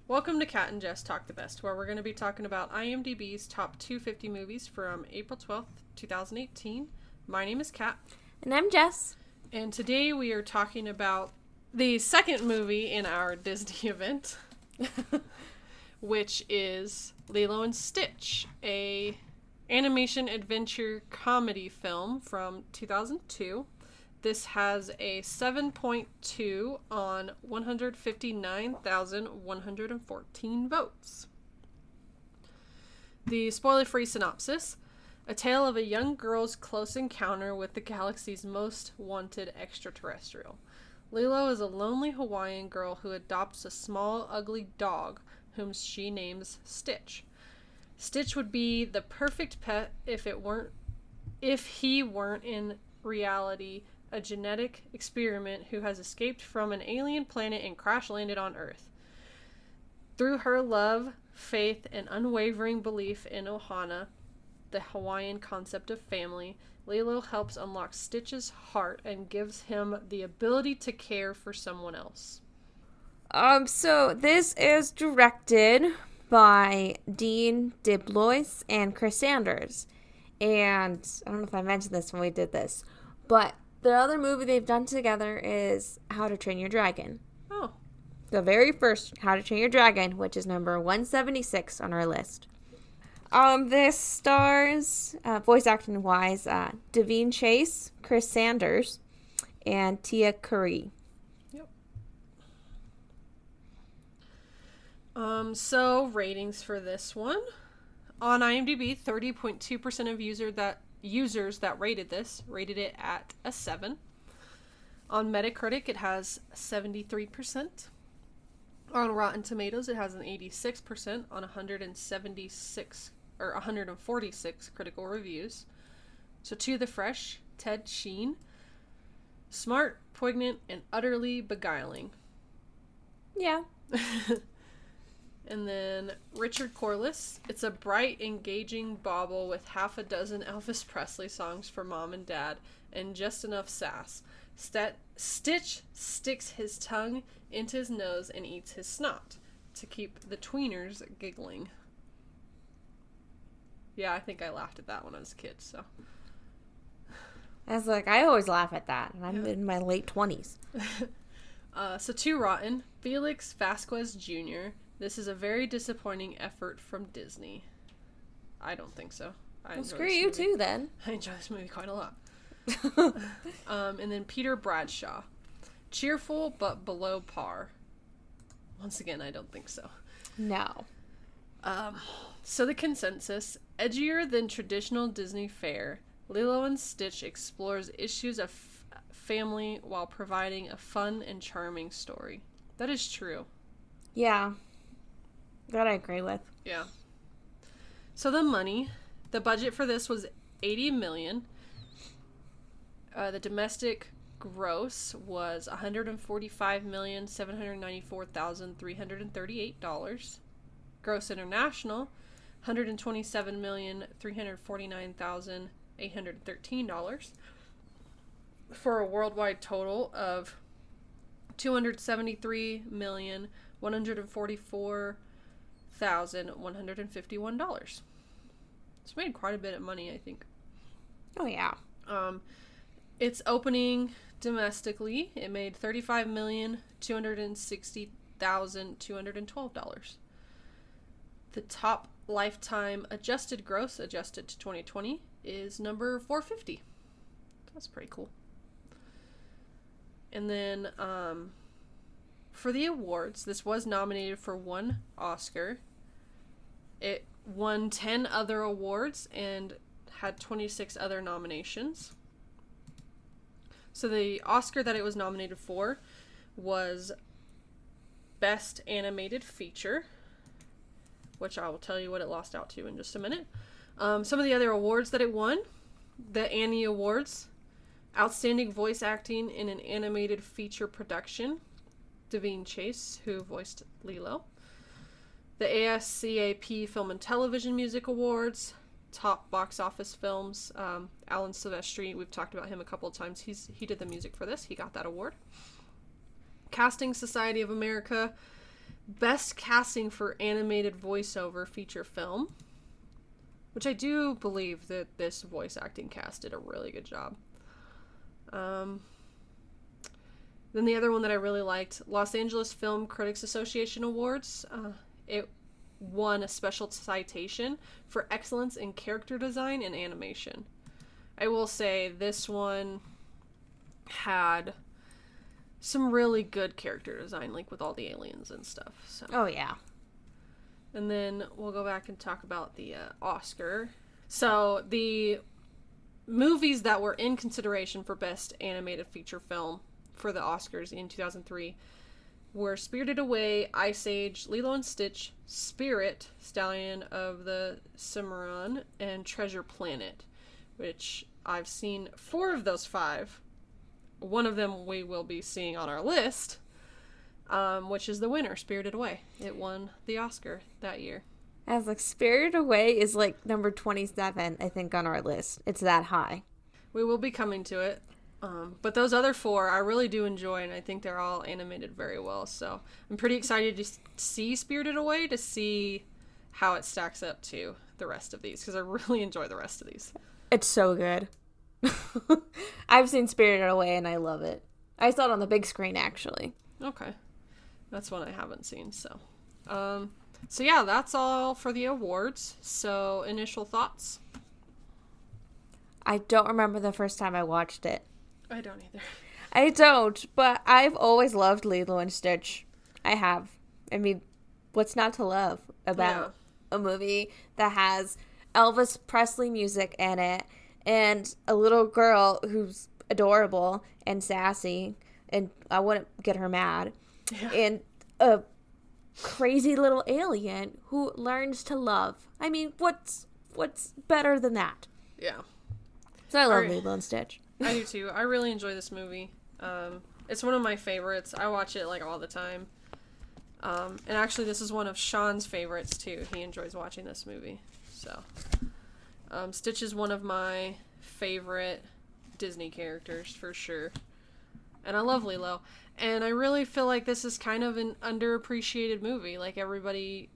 Welcome to Cat and Jess Talk the Best, where we're going to be talking about IMDb's top 250 movies from April 12th, 2018. My name is Kat. And I'm Jess. And today we are talking about the second movie in our Disney event, which is Lilo and Stitch, a animation adventure comedy film from 2002. This has a 7.2 on 159,114 votes. The spoiler-free synopsis: a tale of a young girl's close encounter with the galaxy's most wanted extraterrestrial. Lilo is a lonely Hawaiian girl who adopts a small, ugly dog whom she names Stitch. Stitch would be the perfect pet if he weren't in reality a genetic experiment who has escaped from an alien planet and crash-landed on Earth. Through her love, faith, and unwavering belief in ohana, the Hawaiian concept of family, Lilo helps unlock Stitch's heart and gives him the ability to care for someone else. So this is directed by Dean DeBlois and Chris Sanders. And I don't know if I mentioned this when we did this, but the other movie they've done together is How to Train Your Dragon. Oh. The very first How to Train Your Dragon, which is number 176 on our list. This stars, voice acting wise, Davine Chase, Chris Sanders, and Tia Curry. Yep. So ratings for this one. On IMDb, 30.2% of users that rated it at a 7. On Metacritic, it has 73%. On Rotten Tomatoes, it has an 86% on 146 critical reviews. So To the Fresh, Ted Sheen: smart, poignant, and utterly beguiling. Yeah. And then Richard Corliss: it's a bright, engaging bauble with half a dozen Elvis Presley songs for mom and dad, and just enough sass. Stitch sticks his tongue into his nose and eats his snot to keep the tweeners giggling. Yeah, I think I laughed at that when I was a kid, so. I was like, I always laugh at that, and I'm in my late 20s. So To Rotten: Felix Vasquez Jr. This is a very disappointing effort from Disney. I don't think so. Well, screw you too, then. I enjoy this movie quite a lot. And then Peter Bradshaw: cheerful but below par. Once again, I don't think so. No. So the consensus: edgier than traditional Disney fare, Lilo and Stitch explores issues of family while providing a fun and charming story. That is true. Yeah. That I agree with. Yeah. So the budget for this was $80 million. The domestic gross was $145,794,338. Gross international, $127,349,813. For a worldwide total of $273,144,151. It's made quite a bit of money, I think. Oh, yeah. Its opening domestically, it made $35,260,212. The top lifetime adjusted gross, adjusted to 2020, is number 450. That's pretty cool. And then, for the awards, this was nominated for 1 Oscar. It won 10 other awards and had 26 other nominations. So the Oscar that it was nominated for was Best Animated Feature, which I will tell you what it lost out to in just a minute. Some of the other awards that it won: the Annie Awards, Outstanding Voice Acting in an Animated Feature Production, Davine Chase, who voiced Lilo. The ASCAP Film and Television Music Awards, Top Box Office Films, Alan Silvestri, we've talked about him a couple of times. He did the music for this. He got that award. Casting Society of America, Best casting for animated voiceover feature film, which I do believe that this voice acting cast did a really good job. Then the other one that I really liked, Los Angeles Film Critics Association Awards. It won a special citation for excellence in character design and animation. I will say this one had some really good character design, like with all the aliens and stuff. So. Oh, yeah. And then we'll go back and talk about the Oscar. So the movies that were in consideration for Best Animated Feature Film for the Oscars in 2003 were Spirited Away, Ice Age, Lilo and Stitch, Spirit, Stallion of the Cimarron, and Treasure Planet, which I've seen 4 of those 5. One of them we will be seeing on our list, which is the winner, Spirited Away. It won the Oscar that year. I was like, Spirited Away is like number 27, I think, on our list. It's that high. We will be coming to it. But those other 4 I really do enjoy, and I think they're all animated very well. So I'm pretty excited to see Spirited Away, to see how it stacks up to the rest of these, because I really enjoy the rest of these. It's so good. I've seen Spirited Away, and I love it. I saw it on the big screen, actually. Okay. That's one I haven't seen, so. So yeah, that's all for the awards. So, initial thoughts? I don't remember the first time I watched it. I don't either. I don't, but I've always loved Lilo and Stitch. I have. I mean, what's not to love about a movie that has Elvis Presley music in it and a little girl who's adorable and sassy, and I wouldn't get her mad, and a crazy little alien who learns to love. I mean, what's better than that? Yeah. So I love Lilo and Stitch. I do too. I really enjoy this movie. It's one of my favorites. I watch it like all the time. And actually this is one of Sean's favorites too. He enjoys watching this movie. So, Stitch is one of my favorite Disney characters for sure. And I love Lilo. And I really feel like this is kind of an underappreciated movie. Like, everybody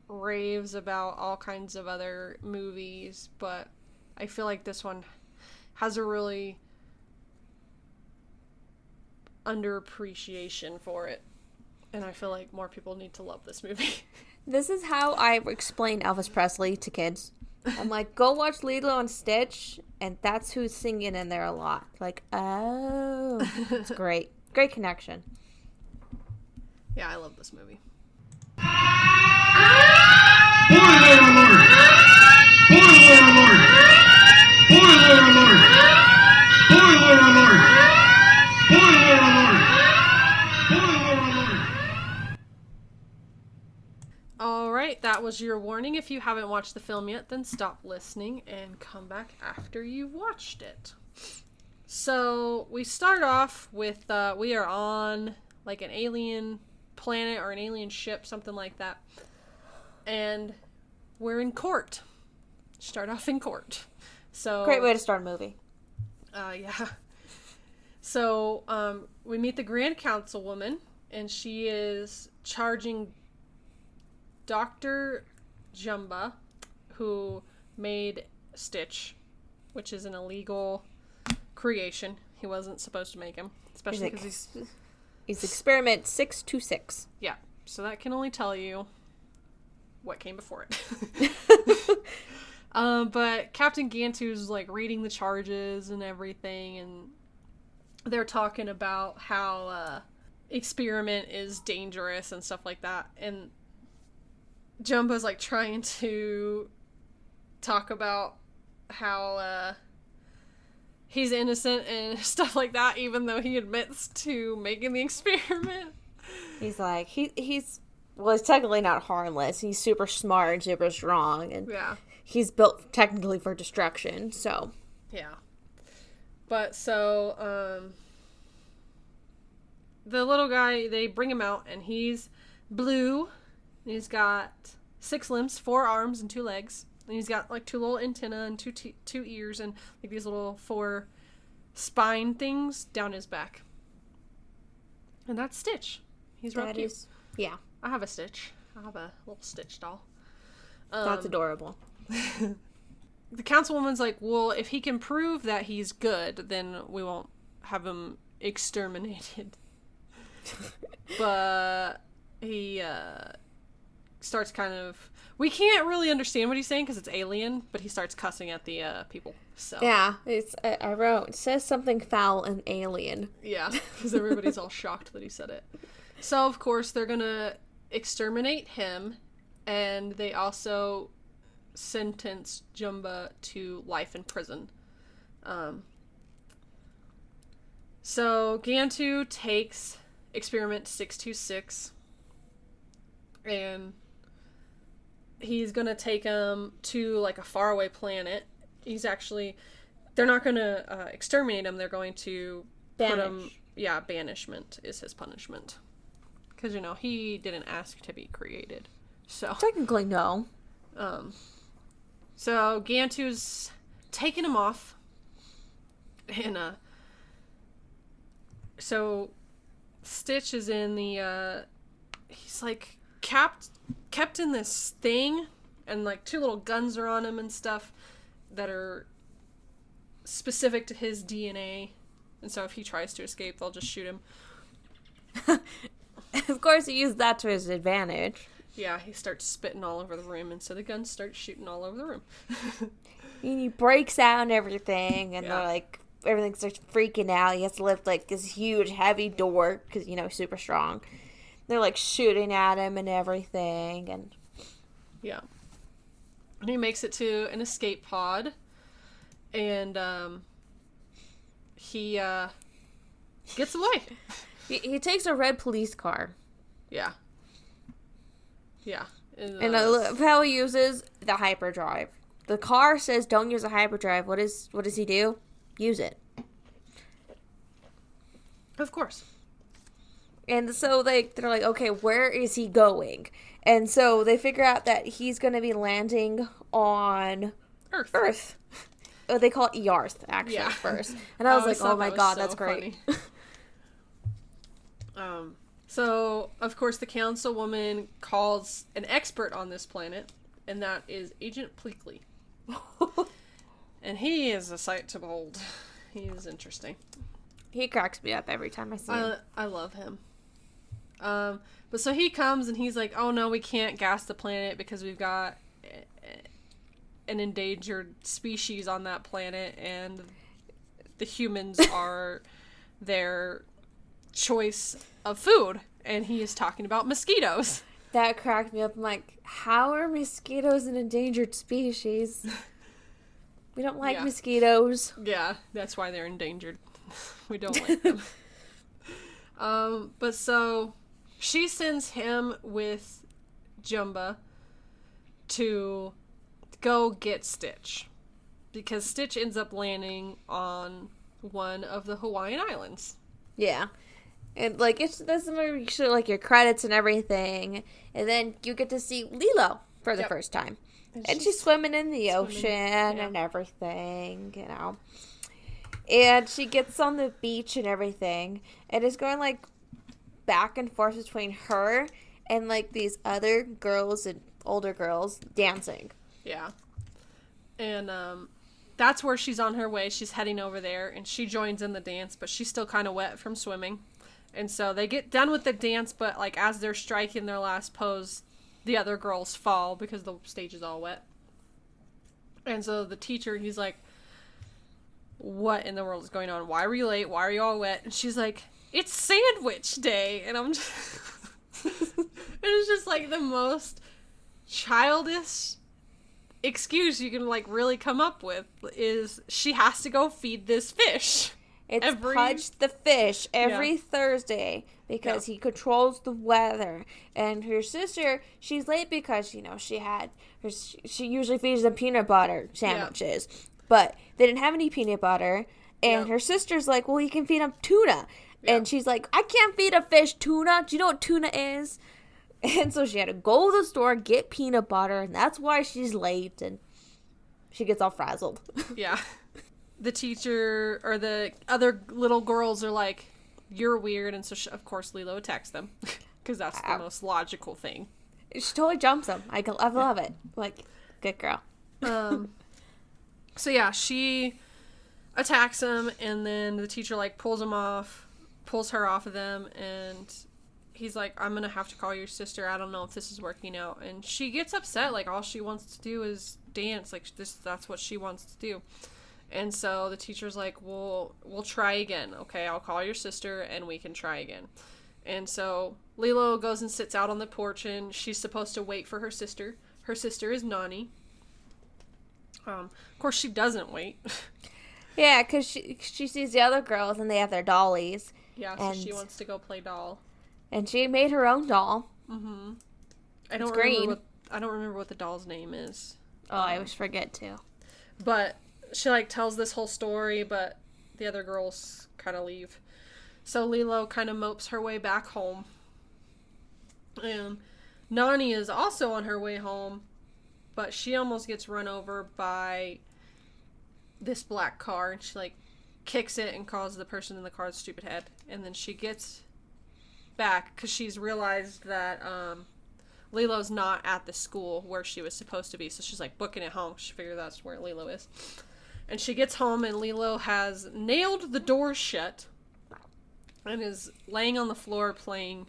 raves about all kinds of other movies, but I feel like this one has a really underappreciation for it. And I feel like more people need to love this movie. This is how I explain Elvis Presley to kids. I'm like, go watch Lilo and Stitch, and that's who's singing in there a lot. Like, oh, it's great. Great connection. Yeah, I love this movie. Spoiler alert! Spoiler alert! Spoiler alert! Spoiler alert! Spoiler alert! Spoiler alert! Alright, that was your warning. If you haven't watched the film yet, then stop listening and come back after you've watched it. So, we start off with, we are on, like, an alien planet or an alien ship, something like that. And we're in court. Start off in court. So Great way to start a movie. Yeah. So, we meet the Grand Councilwoman, and she is charging Dr. Jumba, who made Stitch, which is an illegal creation. He wasn't supposed to make him, especially because he's experiment 626. Yeah, so that can only tell you what came before it. But Captain Gantu's like reading the charges and everything, and they're talking about how experiment is dangerous and stuff like that, and Jumbo's like trying to talk about how he's innocent and stuff like that, even though he admits to making the experiment. He's like, he's technically not harmless. He's super smart, super strong, and he's built technically for destruction, so. Yeah. But so, the little guy, they bring him out, and he's blue. He's got 6 limbs, 4 arms, and 2 legs. And he's got like 2 little antennae and 2 ears and like these little 4 spine things down his back. And that's Stitch. He's real cute. Yeah. I have a Stitch. I have a little Stitch doll. That's adorable. The councilwoman's like, well, if he can prove that he's good, then we won't have him exterminated. But he starts kind of... We can't really understand what he's saying because it's alien, but he starts cussing at the people. So Yeah, I wrote, it says something foul and alien. yeah, because everybody's all shocked that he said it. So, of course, they're going to exterminate him, and they also sentence Jumba to life in prison. So Gantu takes experiment 626, and he's gonna take him to like a faraway planet. They're not gonna exterminate him. They're going to put him. Yeah, banishment is his punishment. Because he didn't ask to be created. So Technically, no. So Gantu's taking him off, and so Stitch is in the he's like kept in this thing, and like 2 little guns are on him and stuff that are specific to his DNA, and so if he tries to escape, they'll just shoot him. Of course, he used that to his advantage. Yeah, he starts spitting all over the room, and so the guns start shooting all over the room. And he breaks out and everything, and Yeah. they're like, everything starts freaking out. He has to lift like this huge, heavy door because he's super strong. They're like shooting at him and everything, and Yeah. And he makes it to an escape pod, and he gets away. he takes a red police car. Yeah. Yeah. And I love how he uses the hyperdrive. The car says don't use a hyperdrive. What does he do? Use it. Of course. And so they're like, okay, where is he going? And so they figure out that he's going to be landing on Earth. Oh, they call it Yarth, actually, Yeah. first. And I was like, thought oh my that was god, so that's great. funny. So, of course, the councilwoman calls an expert on this planet, and that is Agent Pleakley. And he is a sight to behold. He is interesting. He cracks me up every time I see him. I love him. But so he comes and he's like, oh no, we can't gas the planet because we've got an endangered species on that planet, and the humans are their choice of food. And he is talking about mosquitoes. That cracked me up. I'm like, how are mosquitoes an endangered species? We don't like mosquitoes. Yeah, that's why they're endangered. We don't like them. But so she sends him with Jumba to go get Stitch, because Stitch ends up landing on one of the Hawaiian Islands. Yeah. And, like, that's where you show, like, your credits and everything. And then you get to see Lilo for the first time. And she's swimming in the ocean and everything, And she gets on the beach and everything. And is going, like, back and forth between her and, like, these other girls and older girls dancing. Yeah. And, that's where she's on her way. She's heading over there, and she joins in the dance, but she's still kind of wet from swimming. And so they get done with the dance, but, like, as they're striking their last pose, the other girls fall because the stage is all wet. And so the teacher, he's like, what in the world is going on? Why are you late? Why are you all wet? And she's like, it's sandwich day. And I'm just... it's just, like, the most childish excuse you can, like, really come up with is she has to go feed this fish. It's Pudge the fish every Thursday because he controls the weather. And her sister, she's late because, she usually feeds them peanut butter sandwiches. But they didn't have any peanut butter. And her sister's like, well, you can feed them tuna. And she's like, I can't feed a fish tuna. Do you know what tuna is? And so she had to go to the store, get peanut butter. And that's why she's late. And she gets all frazzled. Yeah. The teacher or the other little girls are like, you're weird. And so, of course, Lilo attacks them because because that's the most logical thing. She totally jumps him. I love it. Like, good girl. So yeah, she attacks him, and then the teacher like pulls her off of them, and he's like, I'm gonna have to call your sister. I don't know if this is working out. And she gets upset. Like, all she wants to do is dance. Like, that's what she wants to do. And so the teacher's like, we'll try again. Okay, I'll call your sister and we can try again. And so Lilo goes and sits out on the porch, and she's supposed to wait for her sister. Her sister is Nani. Of course, she doesn't wait. Yeah, because she sees the other girls and they have their dollies. Yeah, so she wants to go play doll. And she made her own doll. Mm-hmm. I don't remember what the doll's name is. Oh, I always forget too. But she like tells this whole story, but the other girls kind of leave. So Lilo kind of mopes her way back home. And Nani is also on her way home, but she almost gets run over by this black car, and she like kicks it and calls the person in the car a stupid head. And then she gets back because she's realized that Lilo's not at the school where she was supposed to be, so she's like booking it home. She figured that's where Lilo is. And she gets home, and Lilo has nailed the door shut and is laying on the floor playing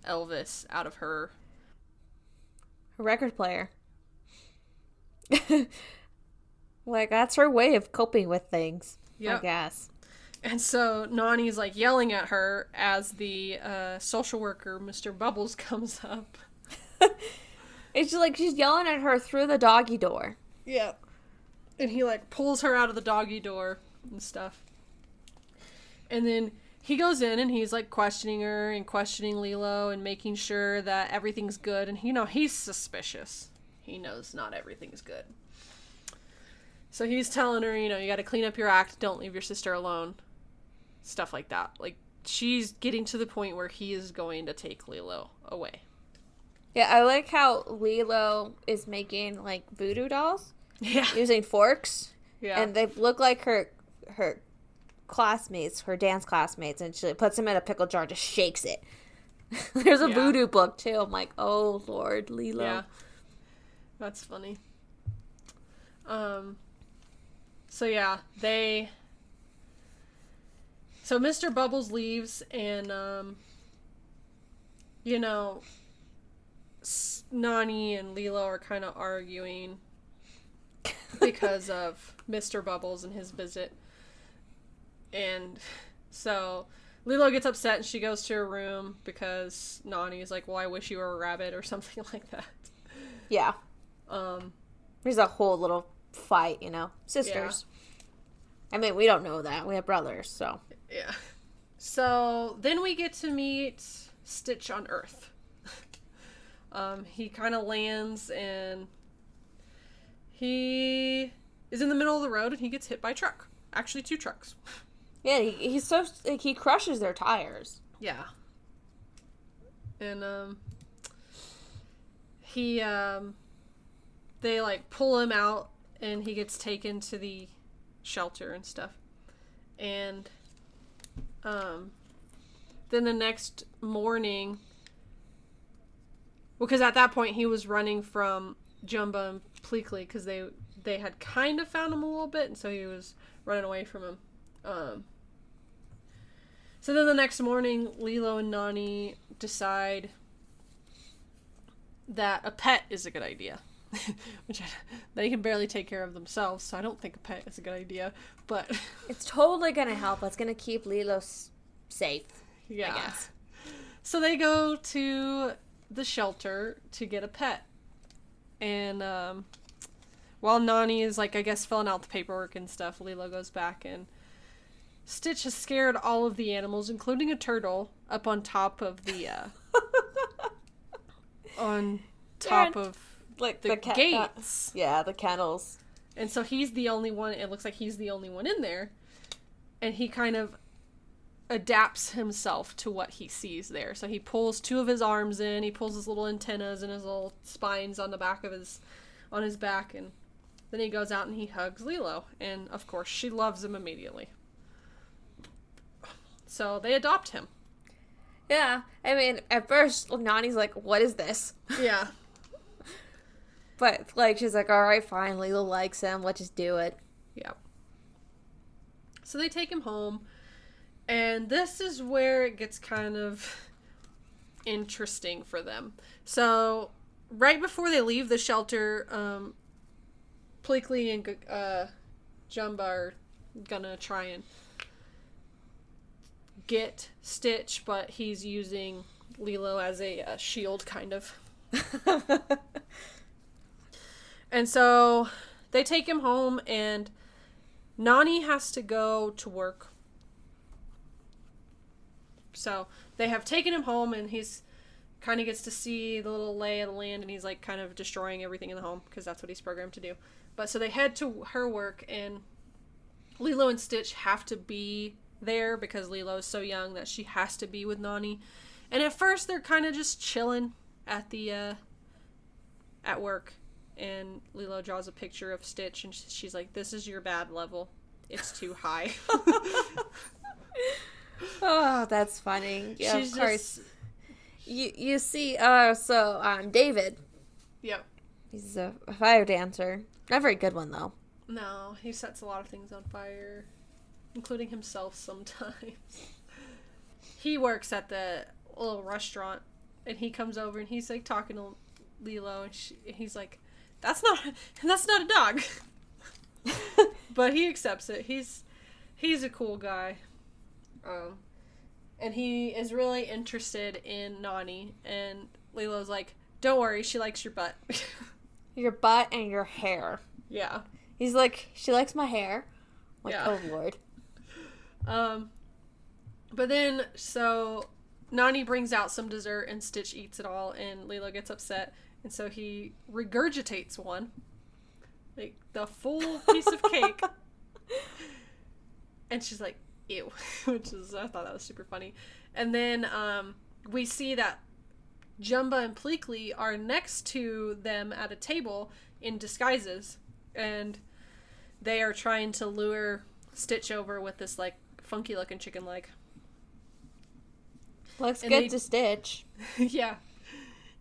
Elvis out of her record player. Like, that's her way of coping with things, I guess. And so Nani's like yelling at her as the social worker, Mr. Bubbles, comes up. It's just like she's yelling at her through the doggy door. Yeah. And he like pulls her out of the doggy door and stuff. And then he goes in and he's like questioning her and questioning Lilo and making sure that everything's good. And he's suspicious. He knows not everything's good. So he's telling her, you got to clean up your act. Don't leave your sister alone. Stuff like that. Like, she's getting to the point where he is going to take Lilo away. Yeah, I like how Lilo is making, like, voodoo dolls. Yeah. Using forks. Yeah. And they look like her classmates, her dance classmates, and she puts them in a pickle jar, just shakes it. There's a voodoo book, too. I'm like, oh, Lord, Lilo. Yeah. That's funny. So yeah, so Mr. Bubbles leaves, and, Nani and Lilo are kind of arguing because of Mr. Bubbles and his visit. And so Lilo gets upset and she goes to her room because Nani is like, well, I wish you were a rabbit or something like that. Yeah. There's a whole little fight, sisters. Yeah. I mean, we don't know that. We have brothers, so. Yeah. So then we get to meet Stitch on Earth. He kind of lands and he is in the middle of the road and he gets hit by a truck. Actually, 2 trucks. Yeah, he's so, like, he crushes their tires. Yeah. And, they, like, pull him out and he gets taken to the shelter and stuff. And, then the next morning, because at that point he was running from Jumba and Pleakley because they had kind of found him a little bit, and so he was running away from him. So then the next morning, Lilo and Nani decide that a pet is a good idea. Which they can barely take care of themselves, so I don't think a pet is a good idea. But it's totally going to help. It's going to keep Lilo safe, yeah. I guess. So they go to the shelter to get a pet. And while Nani is, like, I guess filling out the paperwork and stuff, Lilo goes back, and Stitch has scared all of the animals, including a turtle, up on top of the like the gates. Yeah, the kennels. And so he's the only one, it looks like he's the only one in there. And he kind of adapts himself to what he sees there. So he pulls 2 of his arms in, he pulls his little antennas and his little spines on the back of on his back, and then he goes out and he hugs Lilo. And of course she loves him immediately. So they adopt him. Yeah. I mean, at first, Nani's like, what is this? Yeah. But, like, she's like, all right, fine. Lilo likes him. Let's just do it. Yeah. So they take him home. And this is where it gets kind of interesting for them. So, right before they leave the shelter, Pleakley and Jumba are gonna try and get Stitch, but he's using Lilo as a shield, kind of. And so they take him home, and Nani has to go to work. So they have taken him home, and he's kind of gets to see the little lay of the land, and he's like kind of destroying everything in the home because that's what he's programmed to do. But so they head to her work, and Lilo and Stitch have to be there because Lilo is so young that she has to be with Nani. And at first they're kind of just chilling at the at work, and Lilo draws a picture of Stitch, and she's like, "This is your bad level. It's too high." Oh, that's funny. Yeah, She's of course. You see, David. Yep. He's a fire dancer. Not a very good one, though. No, he sets a lot of things on fire, including himself sometimes. He works at the little restaurant, and he comes over, and he's like talking to Lilo, and he's like, that's not a dog." But he accepts it. He's a cool guy. And he is really interested in Nani, and Lilo's like, "Don't worry, she likes your butt." Your butt and your hair. Yeah. He's like, "She likes my hair." Like, Yeah. oh Lord. But then, so Nani brings out some dessert, and Stitch eats it all, and Lilo gets upset, and so he regurgitates one, like the full piece of cake, and she's like, "Ew," I thought that was super funny. And then we see that Jumba and Pleakley are next to them at a table in disguises, and they are trying to lure Stitch over with this like funky looking chicken leg. Looks And good to Stitch. Yeah.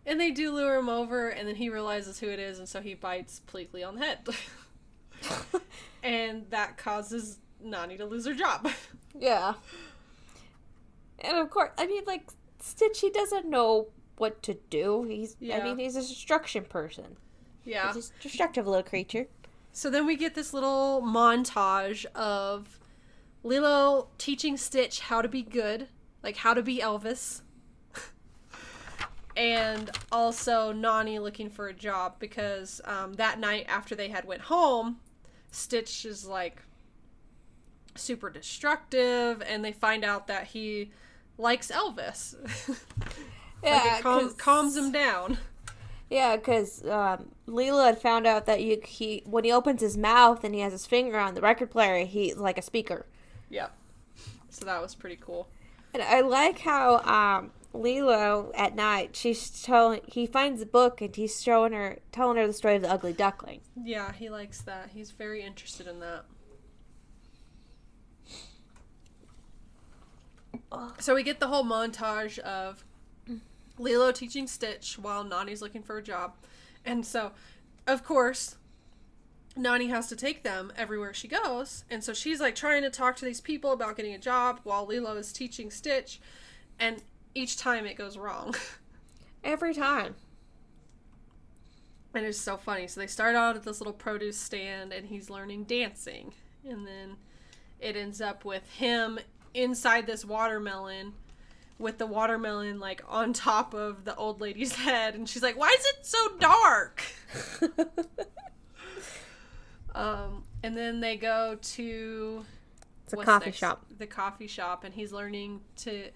And they do lure him over, and then he realizes who it is, and so he bites Pleakley on the head. And that causes Nani to lose her job. Yeah. And of course, I mean, like, Stitch, he doesn't know what to do. He's a destruction person. Yeah. He's a destructive little creature. So then we get this little montage of Lilo teaching Stitch how to be good, like how to be Elvis. And also Nani looking for a job because that night after they had went home, Stitch is like super destructive, and they find out that he likes Elvis. Yeah, like it calms him down. Yeah, because Lilo had found out that he when he opens his mouth and he has his finger on the record player, he's like a speaker. Yep. So that was pretty cool. And I like how Lilo at night he finds a book and he's telling her the story of the ugly duckling. Yeah, he likes that. He's very interested in that. So we get the whole montage of Lilo teaching Stitch while Nani's looking for a job. And so, of course, Nani has to take them everywhere she goes. And so she's like trying to talk to these people about getting a job while Lilo is teaching Stitch. And each time it goes wrong. Every time. And it's so funny. So they start out at this little produce stand, and he's learning dancing. And then it ends up with him inside this watermelon, with the watermelon like on top of the old lady's head, and she's like, "Why is it so dark?" And then they go to the coffee shop, and he's learning to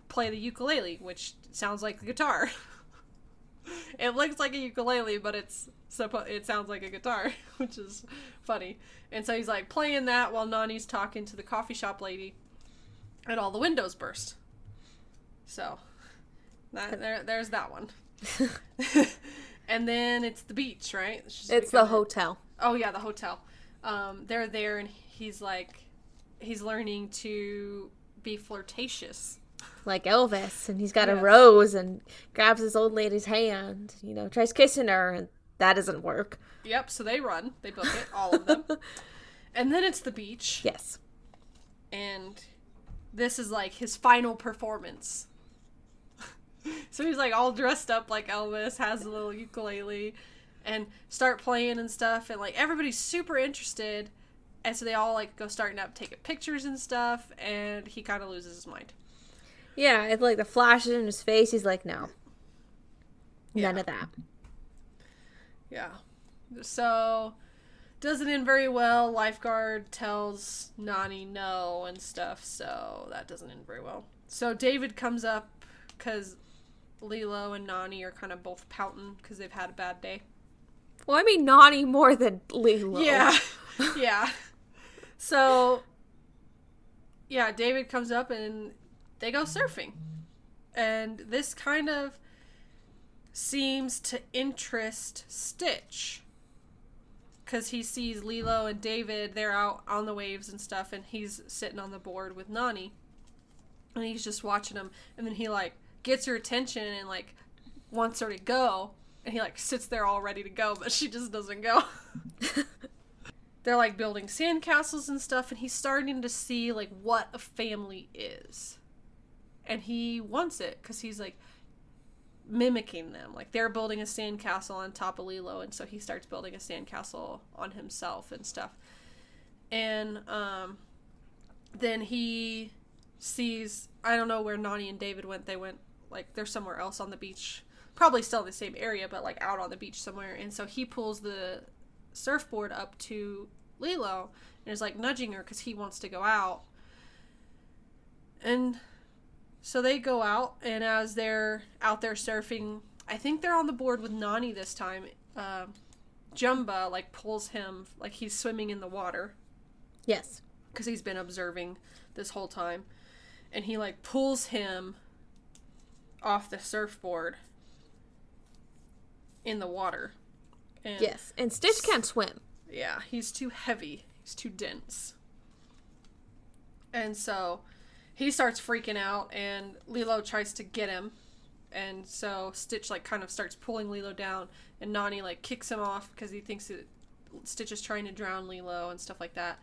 play the ukulele, which sounds like the guitar. It looks like a ukulele, but it sounds like a guitar, which is funny. And so he's like playing that while Nani's talking to the coffee shop lady, and all the windows burst. So there's that one. And then it's the beach, right? It's the hotel. Oh yeah, the hotel. They're there, and he's learning to be flirtatious like Elvis, and he's got a Yes. rose and grabs this old lady's hand, tries kissing her, and that doesn't work. Yep, so they run. They book it, all of them. And then it's the beach. Yes. And this is like his final performance. So he's like all dressed up like Elvis, has a little ukulele, and start playing and stuff. And like everybody's super interested. And so they all like go starting up taking pictures and stuff. And he kind of loses his mind. Yeah, it's like the flashes in his face. He's like, no. Yeah. None of that. Yeah. So, doesn't end very well. Lifeguard tells Nani no and stuff, so that doesn't end very well. So, David comes up because Lilo and Nani are kind of both pouting because they've had a bad day. Well, I mean, Nani more than Lilo. Yeah. Yeah. So, yeah, David comes up and they go surfing. And this kind of seems to interest Stitch. Because he sees Lilo and David, they're out on the waves and stuff, and he's sitting on the board with Nani. And he's just watching them. And then he, like, gets her attention and, like, wants her to go. And he, like, sits there all ready to go, but she just doesn't go. They're, like, building sandcastles and stuff, and he's starting to see, like, what a family is. And he wants it, because he's, like, mimicking them. Like, they're building a sandcastle on top of Lilo, and so he starts building a sandcastle on himself and stuff. And then he sees, I don't know where Nani and David went. They went, like, they're somewhere else on the beach. Probably still in the same area, but, like, out on the beach somewhere. And so he pulls the surfboard up to Lilo and is, like, nudging her because he wants to go out. And so they go out, and as they're out there surfing, I think they're on the board with Nani this time. Jumba, like, pulls him, like, he's swimming in the water. Yes. Because he's been observing this whole time. And he, like, pulls him off the surfboard in the water. And Yes. And Stitch can't swim. yeah, he's too heavy. He's too dense. And so he starts freaking out, and Lilo tries to get him. And so Stitch, like, kind of starts pulling Lilo down, and Nani, like, kicks him off because he thinks that Stitch is trying to drown Lilo and stuff like that.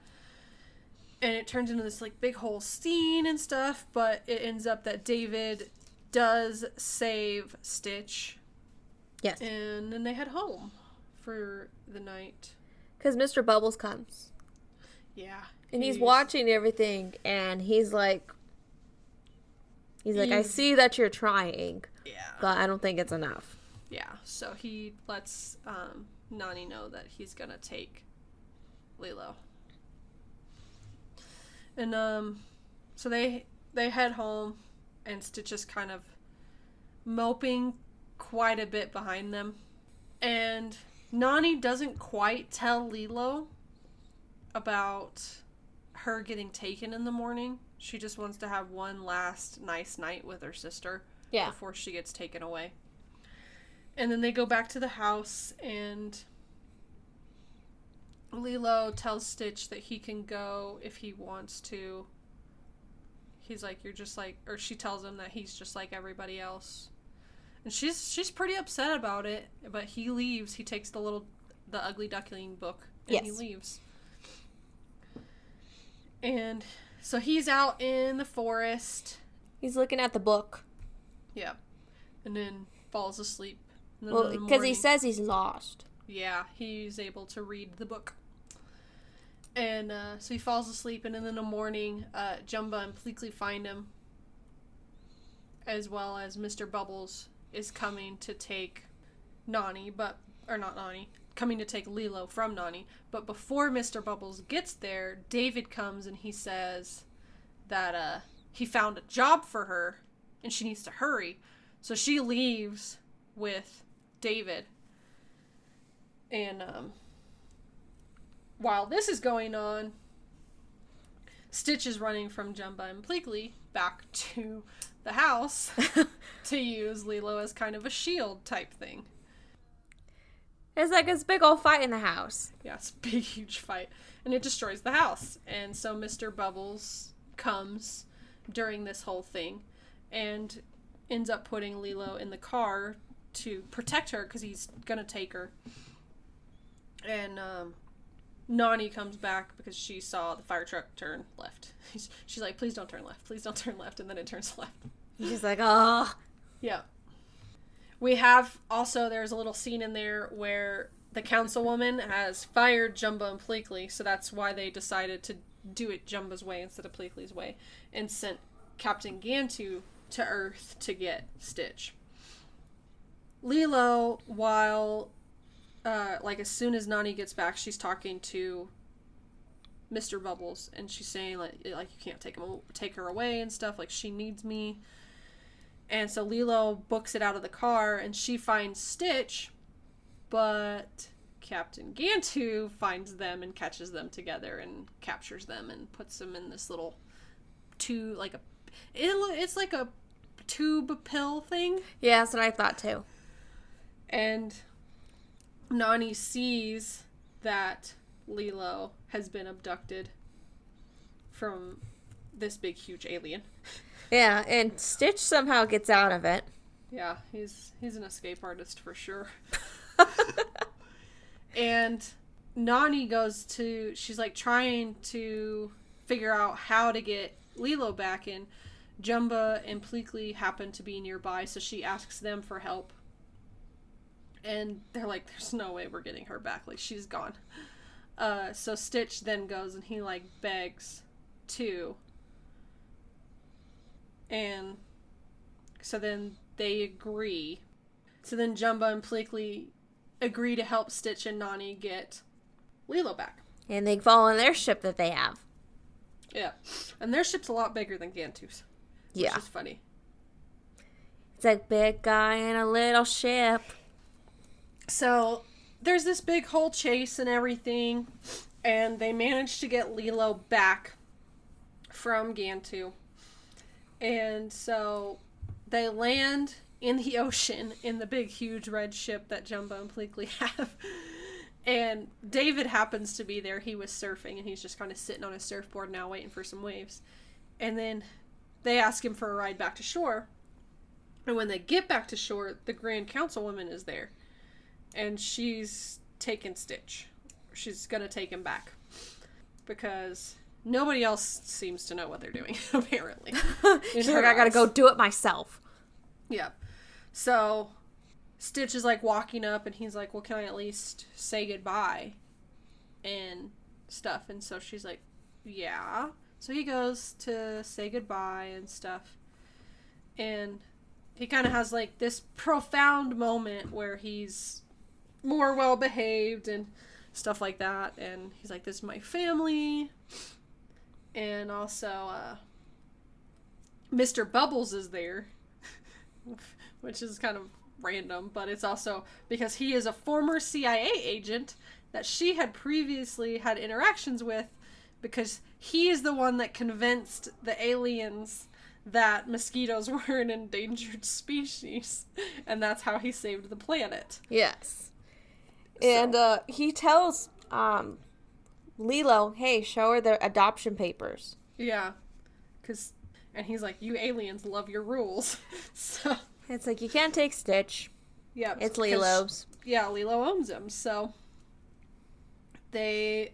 And it turns into this, like, big whole scene and stuff, but it ends up that David does save Stitch. Yes. And then they head home for the night. Because Mr. Bubbles comes. Yeah. And he's watching everything, and he's like, I see that you're trying, Yeah. but I don't think it's enough. Yeah. So he lets Nani know that he's gonna take Lilo. And so they head home, and Stitch is kind of moping quite a bit behind them. And Nani doesn't quite tell Lilo about her getting taken in the morning. She just wants to have one last nice night with her sister before she gets taken away. And then they go back to the house, and Lilo tells Stitch that he can go if he wants to. He's like, you're just like, or she tells him that he's just like everybody else. And she's pretty upset about it, but he leaves. He takes the Ugly Duckling book, and he leaves. And so he's out in the forest. He's looking at the book. Yeah. And then falls asleep. Well, because he says he's lost. Yeah, he's able to read the book. And so he falls asleep, and then in the morning, Jumba and Pleakley find him, as well as Mr. Bubbles is coming to take coming to take Lilo from Nani. But before Mr. Bubbles gets there, David comes and he says that he found a job for her and she needs to hurry. So she leaves with David. And while this is going on, Stitch is running from Jumba and Pleakley back to the house to use Lilo as kind of a shield type thing. It's like this big old fight in the house. Yeah, it's a big, huge fight. And it destroys the house. And so Mr. Bubbles comes during this whole thing. and ends up putting Lilo in the car to protect her because he's gonna take her. And Nani comes back because she saw the fire truck turn left. She's like, please don't turn left, please don't turn left, and then it turns left. She's like, oh. Yeah. We have also, there's a little scene in there where the councilwoman has fired Jumba and Pleakley, so that's why they decided to do it Jumba's way instead of Pleakley's way, and sent Captain Gantu to Earth to get Stitch. Lilo, while, as soon as Nani gets back, she's talking to Mr. Bubbles, and she's saying, like you can't take her away and stuff, like, she needs me. And so Lilo books it out of the car, and she finds Stitch, but Captain Gantu finds them and catches them together and captures them and puts them in this little tube, it's like a tube pill thing. Yeah, that's what I thought too. And Nani sees that Lilo has been abducted from this big, huge alien. Yeah, and Stitch somehow gets out of it. Yeah, he's an escape artist for sure. And Nani she's like trying to figure out how to get Lilo back in. Jumba and Pleakley happen to be nearby, so she asks them for help. And they're like, there's no way we're getting her back. Like, she's gone. So Stitch then goes and he, begs too. And so then they agree. So then Jumba and Pleakley agree to help Stitch and Nani get Lilo back. And they fall on their ship that they have. Yeah. And their ship's a lot bigger than Gantu's. Yeah. Which is funny. It's like big guy in a little ship. So there's this big whole chase and everything. And they manage to get Lilo back from Gantu. And so they land in the ocean in the big, huge red ship that Jumba and Pleakley have. And David happens to be there. He was surfing, and he's just kind of sitting on his surfboard now waiting for some waves. And then they ask him for a ride back to shore. And when they get back to shore, the Grand Councilwoman is there. And she's taking Stitch. She's going to take him back. Because nobody else seems to know what they're doing, apparently. She's like, I gotta go do it myself. Yeah. So Stitch is walking up, and he's like, well, can I at least say goodbye and stuff? And so she's like, yeah. So he goes to say goodbye and stuff. And he kind of has this profound moment where he's more well behaved and stuff like that. And he's like, this is my family. And also, Mr. Bubbles is there, which is kind of random, but it's also because he is a former CIA agent that she had previously had interactions with, because he is the one that convinced the aliens that mosquitoes were an endangered species, and that's how he saved the planet. Yes. And he tells Lilo, hey, show her the adoption papers. Yeah. And he's like, you aliens love your rules. So it's like, you can't take Stitch. Yeah. It's Lilo's. Yeah, Lilo owns him. So they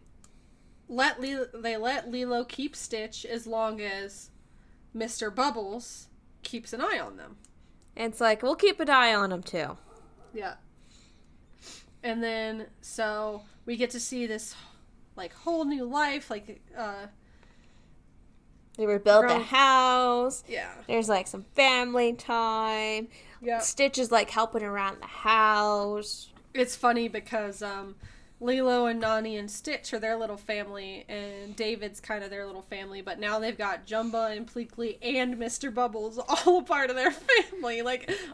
let Lilo keep Stitch as long as Mr. Bubbles keeps an eye on them. And it's like, we'll keep an eye on him too. Yeah. And then, so we get to see this whole new life, they rebuild the house. Yeah. There's some family time. Yeah. Stitch is helping around the house. It's funny because Lilo and Nani and Stitch are their little family, and David's kind of their little family, but now they've got Jumba and Pleakley and Mr. Bubbles all a part of their family.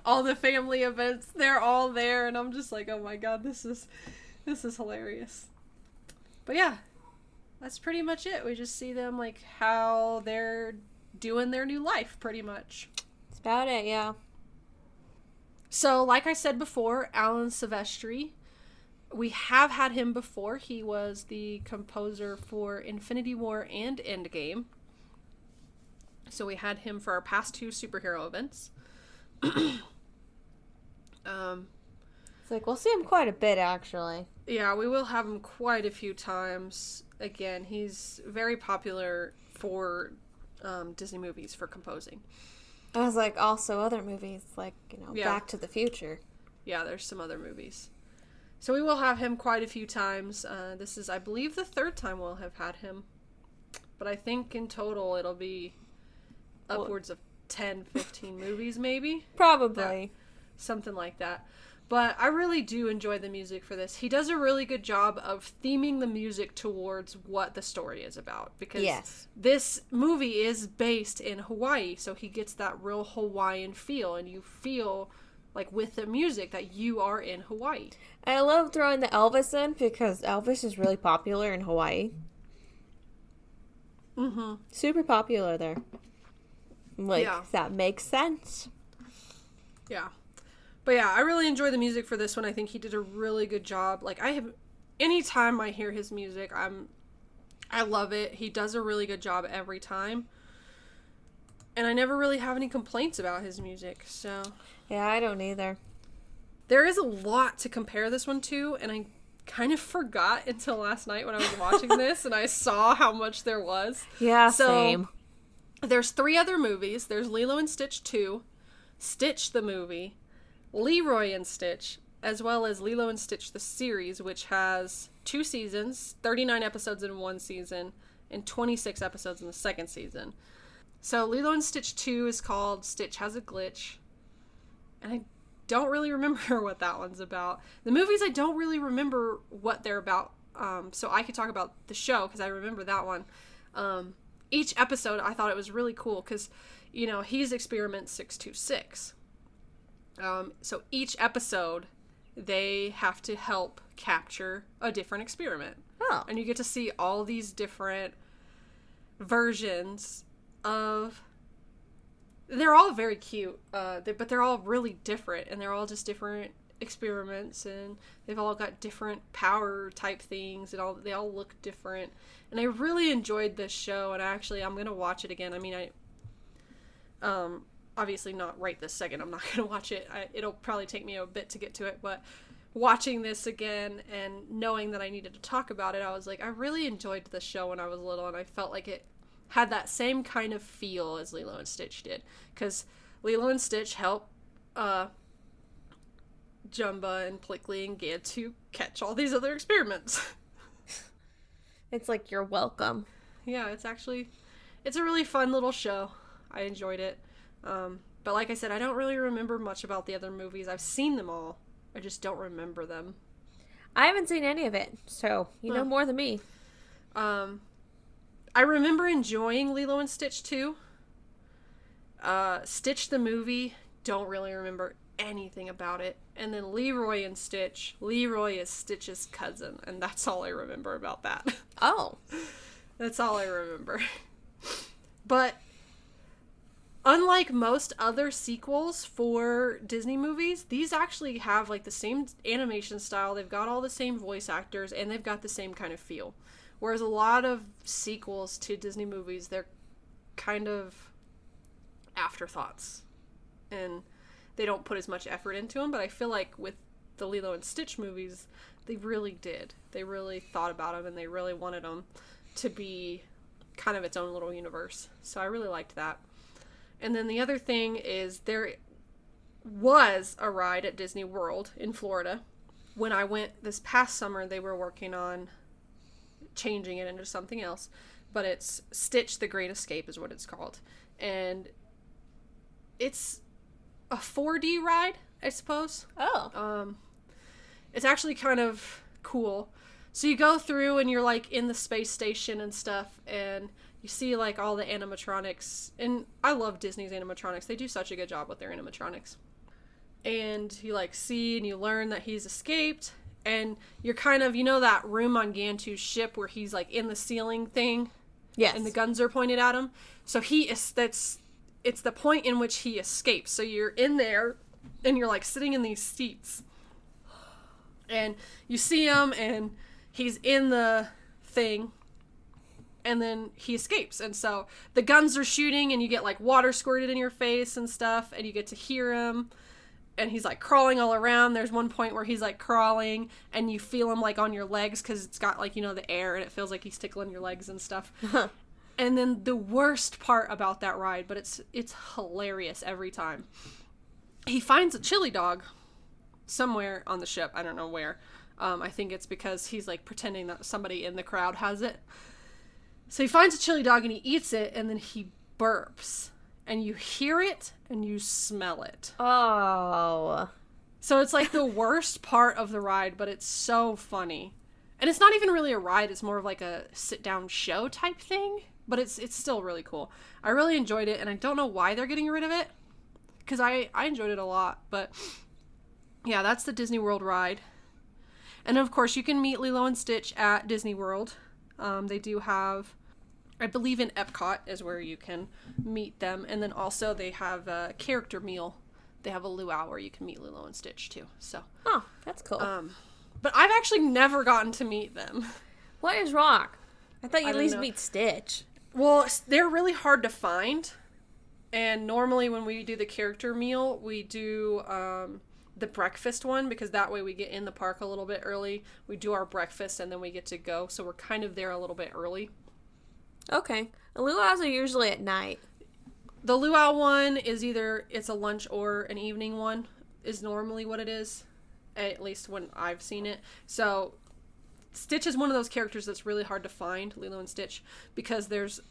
All the family events, they're all there, and I'm just like, oh my god, this is hilarious. But yeah, that's pretty much it. We just see them, how they're doing their new life, pretty much. That's about it, yeah. So, like I said before, Alan Silvestri, we have had him before. He was the composer for Infinity War and Endgame. So we had him for our past 2 superhero events. It's like, we'll see him quite a bit, actually. Yeah, we will have him quite a few times. Again, he's very popular for Disney movies for composing. I was like, also other movies, like, Back to the Future. Yeah, there's some other movies. So we will have him quite a few times. This is, I believe, the 3rd time we'll have had him. But I think in total it'll be upwards of 10, 15 movies, maybe? Probably. Something like that. But I really do enjoy the music for this. He does a really good job of theming the music towards what the story is about. Because this movie is based in Hawaii, so he gets that real Hawaiian feel. And you feel, like, with the music that you are in Hawaii. I love throwing the Elvis in because Elvis is really popular in Hawaii. Mm-hmm. Super popular there. Like, that makes sense. Yeah. But yeah, I really enjoy the music for this one. I think he did a really good job. Like, anytime I hear his music, I love it. He does a really good job every time. And I never really have any complaints about his music, so. Yeah, I don't either. There is a lot to compare this one to, and I kind of forgot until last night when I was watching this, and I saw how much there was. Yeah, same. There's 3 other movies. There's Lilo and Stitch 2, Stitch the movie, Leroy and Stitch, as well as Lilo and Stitch the series, which has 2 seasons, 39 episodes in 1 season, and 26 episodes in the 2nd season. So Lilo and Stitch 2 is called Stitch Has a Glitch, and I don't really remember what that one's about. The movies, I don't really remember what they're about, so I could talk about the show, because I remember that one. Each episode, I thought it was really cool, because, he's Experiment 626. So each episode, they have to help capture a different experiment. Oh. And you get to see all these different versions of... They're all very cute, but they're all really different, and they're all just different experiments, and they've all got different power type things, and they all look different. And I really enjoyed this show, and I'm going to watch it again. I mean, obviously not right this second. I'm not going to watch it. It'll probably take me a bit to get to it, but watching this again and knowing that I needed to talk about it, I was like, I really enjoyed the show when I was little, and I felt like it had that same kind of feel as Lilo and Stitch did. Because Lilo and Stitch help Jumba and Plickly and Gantu catch all these other experiments. It's like, you're welcome. Yeah, it's a really fun little show. I enjoyed it. But like I said, I don't really remember much about the other movies. I've seen them all. I just don't remember them. I haven't seen any of it, so you know more than me. I remember enjoying Lilo and Stitch too. Stitch the movie, don't really remember anything about it. And then Leroy and Stitch. Leroy is Stitch's cousin, and that's all I remember about that. Oh. That's all I remember. But unlike most other sequels for Disney movies, these actually have like the same animation style. They've got all the same voice actors, and they've got the same kind of feel. Whereas a lot of sequels to Disney movies, they're kind of afterthoughts. And they don't put as much effort into them. But I feel like with the Lilo and Stitch movies, they really did. They really thought about them, and they really wanted them to be kind of its own little universe. So I really liked that. And then the other thing is there was a ride at Disney World in Florida. When I went this past summer, they were working on changing it into something else. But it's Stitch the Great Escape is what it's called. And it's a 4D ride, I suppose. Oh. It's actually kind of cool. So you go through and you're like in the space station and stuff, and you see like all the animatronics. And I love Disney's animatronics. They do such a good job with their animatronics. And you like see and you learn that he's escaped, and you're kind of, that room on Gantu's ship where he's like in the ceiling thing. Yes. And the guns are pointed at him. So it's the point in which he escapes. So you're in there and you're like sitting in these seats, and you see him, and he's in the thing, and then he escapes. And so the guns are shooting, and you get like water squirted in your face and stuff, and you get to hear him. And he's like crawling all around. There's one point where he's like crawling, and you feel him like on your legs because it's got like, you know, the air, and it feels like he's tickling your legs and stuff. And then the worst part about that ride, but it's hilarious every time. He finds a chili dog somewhere on the ship. I don't know where. I think it's because he's like pretending that somebody in the crowd has it. So he finds a chili dog and he eats it, and then he burps. And you hear it and you smell it. Oh. So it's like the worst part of the ride, but it's so funny. And it's not even really a ride. It's more of like a sit-down show type thing. But it's still really cool. I really enjoyed it, and I don't know why they're getting rid of it. Because I enjoyed it a lot. But yeah, that's the Disney World ride. And of course, you can meet Lilo and Stitch at Disney World. They do have... I believe in Epcot is where you can meet them. And then also they have a character meal. They have a luau where you can meet Lilo and Stitch too. So. Oh, that's cool. But I've actually never gotten to meet them. What is wrong? I thought you at least meet Stitch. Well, they're really hard to find. And normally when we do the character meal, we do the breakfast one, because that way we get in the park a little bit early. We do our breakfast and then we get to go. So we're kind of there a little bit early. Okay. The luau's are usually at night. The luau one is either it's a lunch or an evening one is normally what it is, at least when I've seen it. So Stitch is one of those characters that's really hard to find, Lilo and Stitch, because there's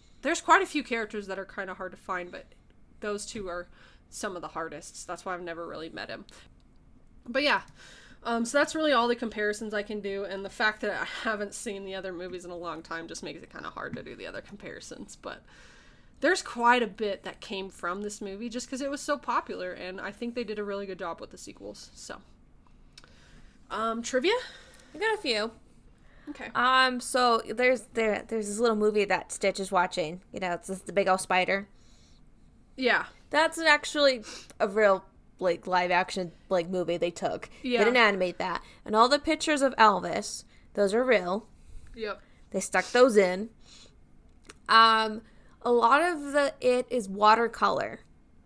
quite a few characters that are kind of hard to find, but those two are some of the hardest. That's why I've never really met him. But yeah. So that's really all the comparisons I can do, and the fact that I haven't seen the other movies in a long time just makes it kind of hard to do the other comparisons, but there's quite a bit that came from this movie just because it was so popular, and I think they did a really good job with the sequels. So, trivia? I got a few. Okay. So there's this little movie that Stitch is watching. You know, it's the big old spider. Yeah. That's actually a real like live action like movie they took. Yeah. They didn't animate that. And all the pictures of Elvis, those are real. Yep. They stuck those in. A lot of it is watercolor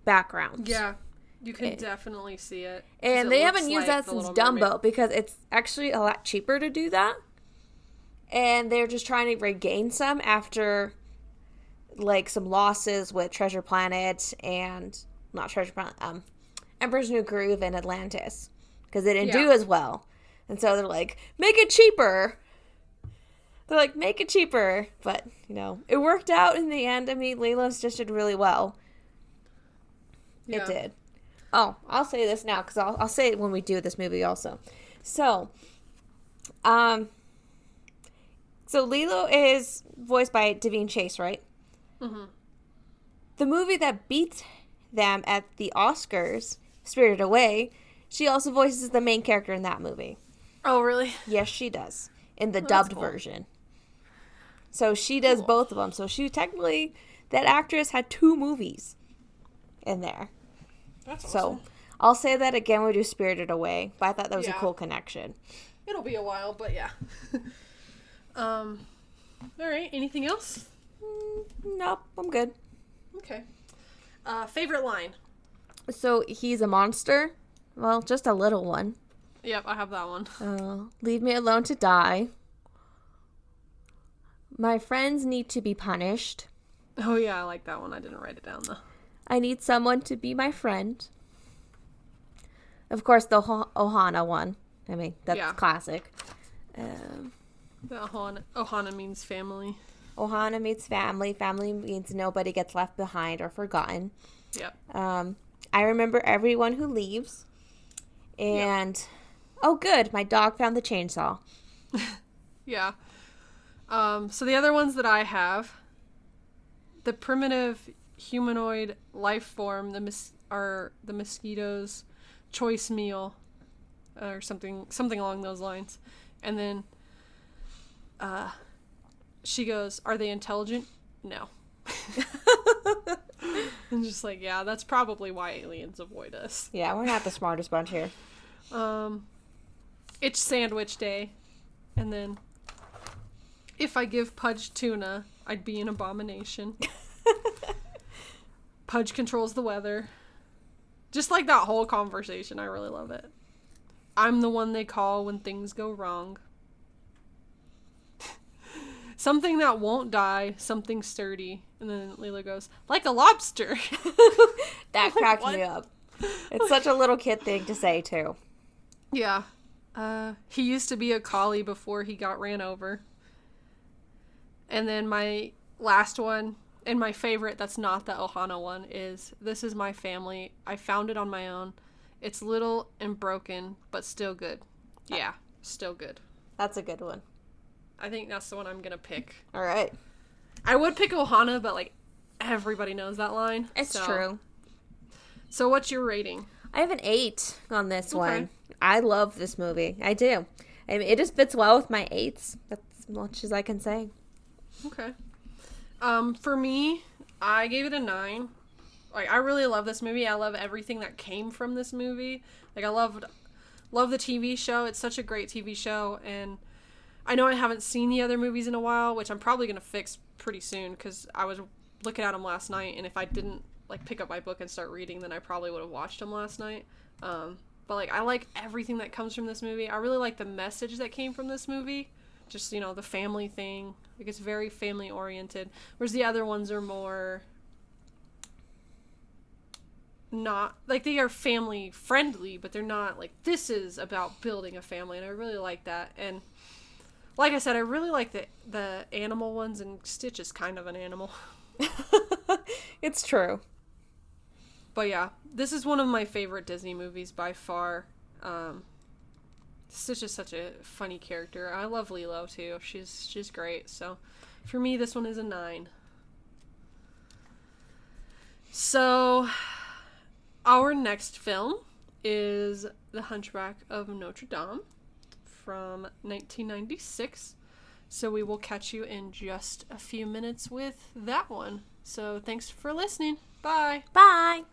backgrounds. Yeah. You can definitely see it. And they haven't used that since Dumbo because it's actually a lot cheaper to do that. And they're just trying to regain some after like some losses with Treasure Planet and not Treasure Planet, Emperor's New Groove and Atlantis, because they didn't do as well. And so they're like, make it cheaper. But, you know, it worked out in the end. I mean, Lilo and Stitch did really well. Yeah. It did. Oh, I'll say this now, because I'll say it when we do this movie also. So Lilo is voiced by Davine Chase, right? Mm-hmm. The movie that beats them at the Oscars, Spirited Away, she also voices the main character in that movie. Oh, really? Yes, she does. In the dubbed version. So she does both of them. So she technically, that actress had 2 movies in there. That's awesome. So I'll say that again when we do Spirited Away. But I thought that was a cool connection. It'll be a while, but yeah. All right. Anything else? Nope, I'm good. Okay. Favorite line? So he's a monster. Well, just a little one. Yep, I have that one. Leave me alone to die. My friends need to be punished. Oh, yeah, I like that one. I didn't write it down, though. I need someone to be my friend. Of course, the ohana one. I mean, that's classic. The ohana means family. Ohana means family. Family means nobody gets left behind or forgotten. Yep. I remember everyone who leaves. And, oh good, my dog found the chainsaw. Yeah. So the other ones that I have, the primitive humanoid life form, are the mosquitoes' choice meal, or something along those lines. And then, she goes, "Are they intelligent? No." I'm just like, yeah, that's probably why aliens avoid us. Yeah, we're not the smartest bunch here. It's sandwich day. And then, if I give Pudge tuna, I'd be an abomination. Pudge controls the weather. Just like that whole conversation. I really love it. I'm the one they call when things go wrong. Something that won't die, something sturdy. And then Lilo goes, like a lobster. That cracked me up. It's such a little kid thing to say, too. Yeah. He used to be a collie before he got ran over. And then my last one, and my favorite that's not the ohana one, is This Is My Family. I found it on my own. It's little and broken, but still good. Yeah, still good. That's a good one. I think that's the one I'm going to pick. All right. I would pick ohana, but, like, everybody knows that line. It's true. So what's your rating? I have an 8 on this one. I love this movie. I do. I mean, it just fits well with my 8s. That's as much as I can say. Okay. For me, I gave it a 9. Like, I really love this movie. I love everything that came from this movie. Like, I love the TV show. It's such a great TV show, and I know I haven't seen the other movies in a while, which I'm probably going to fix pretty soon, because I was looking at them last night, and if I didn't, like, pick up my book and start reading, then I probably would have watched them last night. But, like, I like everything that comes from this movie. I really like the message that came from this movie. Just, you know, the family thing. Like, it's very family-oriented. Whereas the other ones are more not... Like, they are family-friendly, but they're not, like, this is about building a family. And I really like that. And, like I said, I really like the animal ones, and Stitch is kind of an animal. It's true. But, yeah. This is one of my favorite Disney movies by far. Stitch is such a funny character. I love Lilo too. She's great. So for me, this one is a 9. So our next film is The Hunchback of Notre Dame from 1996. So we will catch you in just a few minutes with that one. So thanks for listening. Bye. Bye.